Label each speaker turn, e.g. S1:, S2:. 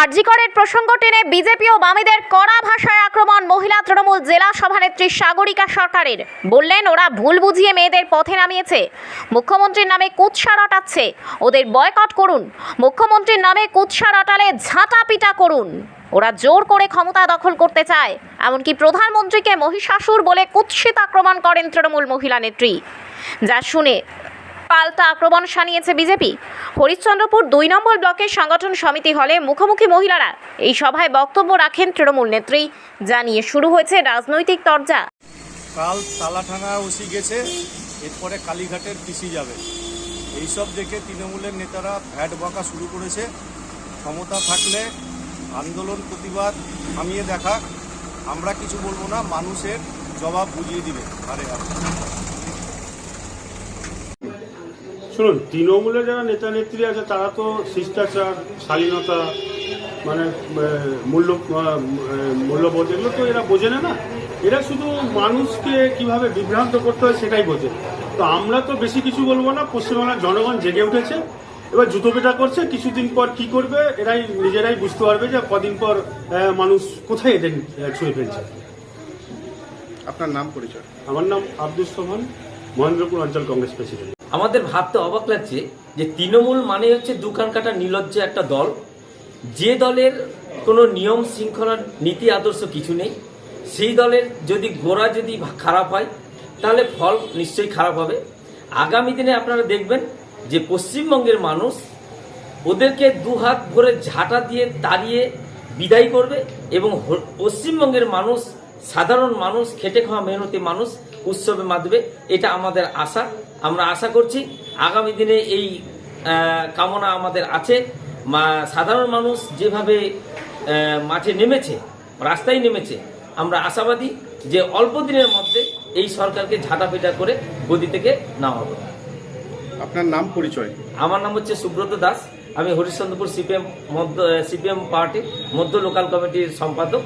S1: আরজি করের প্রসঙ্গ টেনে বিজেপি ও বামেদের কড়া ভাষায় আক্রমণ মহিলা তৃণমূল জেলা সভানেত্রী সাগরিকা সরকারের। বললেন ওরা ভুল বুঝিয়ে মেয়েদের পথে নামিয়েছে, মুখ্যমন্ত্রীর নামে কুৎসা রটাচ্ছে, ওদের বয়কট করুন, মুখ্যমন্ত্রীর নামে কুৎসা রটালে ঝাঁটা পিটা করুন। ওরা জোর করে ক্ষমতা দখল করতে চায়, এমনকি প্রধানমন্ত্রীকে মহিষাসুর বলে কুৎসিত আক্রমণ করেন তৃণমূল মহিলা নেত্রী। যা শুনে পাল্টা আক্রমণ শানিয়েছে বিজেপি। হরিশ্চন্দ্রপুর 2 নম্বর ব্লকের সংগঠন সমিতি হলে মুখোমুখি মহিলারা এই সভায় বক্তব্য রাখেন তৃণমূল নেত্রী। জানিয়ে শুরু হয়েছে রাজনৈতিক তরজা।
S2: কাল তালাঠাঙা ওসি গেছে, এরপরে কালীঘাটের পিসি যাবে। এইসব দেখে তৃণমূলের নেতারা ভ্যাট বকা শুরু করেছে। ক্ষমতা থাকলে আন্দোলন প্রতিবাদ থামিয়ে দেখা, আমরা কিছু বলবো না, মানুষের জবাব বুঝিয়ে দিবে আরে
S3: শুনুন, তৃণমূলে যারা নেতা নেত্রী আছে তারা তো শিষ্টাচার, শালীনতা, মানে মূল্যবোধ এগুলো তো এরা বোঝে না। এরা শুধু মানুষকে কিভাবে বিভ্রান্ত করতে হয় সেটাই বোঝে। তো আমরা তো বেশি কিছু বলবো না। পশ্চিমবাংলার জনগণ জেগে উঠেছে, এবার জুতো পেটা করছে। কিছুদিন পর কি করবে এরাই নিজেরাই বুঝতে পারবে যে কদিন পর মানুষ কোথায় এদের ছুঁয়ে ফেলছে।
S4: আপনার নাম পরিচয়?
S3: আমার নাম আব্দুল সোহান, মহেন্দ্রপুর অঞ্চল কংগ্রেস প্রেসিডেন্ট।
S5: আমাদের ভাবতে অবাক লাগছে যে তৃণমূল মানে হচ্ছে দোকান কাটা নির্লজ্জ একটা দল, যে দলের কোনো নিয়ম শৃঙ্খলার নীতি আদর্শ কিছু নেই। সেই দলের যদি গোড়া যদি খারাপ হয় তাহলে ফল নিশ্চয়ই খারাপ হবে। আগামী দিনে আপনারা দেখবেন যে পশ্চিমবঙ্গের মানুষ ওদেরকে দুহাত ভরে ঝাঁটা দিয়ে তাড়িয়ে বিদায় করবে এবং পশ্চিমবঙ্গের মানুষ, সাধারণ মানুষ, খেটে খাওয়া মেহনতি মানুষ উৎসবে মাতবে। এটা আমাদের আশা। আমরা আশা করছি আগামী দিনে এই কামনা আমাদের আছে। সাধারণ মানুষ যেভাবে মাঠে নেমেছে, রাস্তায় নেমেছে, আমরা আশাবাদী যে অল্প দিনের মধ্যে এই সরকারকে ঝাঁটাপিটা করে গদি থেকে নেওয়া হবে।
S4: আপনার নাম পরিচয়?
S5: আমার নাম হচ্ছে সুব্রত দাস। আমি হরিশ্চন্দ্রপুর সিপিএম পার্টির মধ্য লোকাল কমিটির সম্পাদক।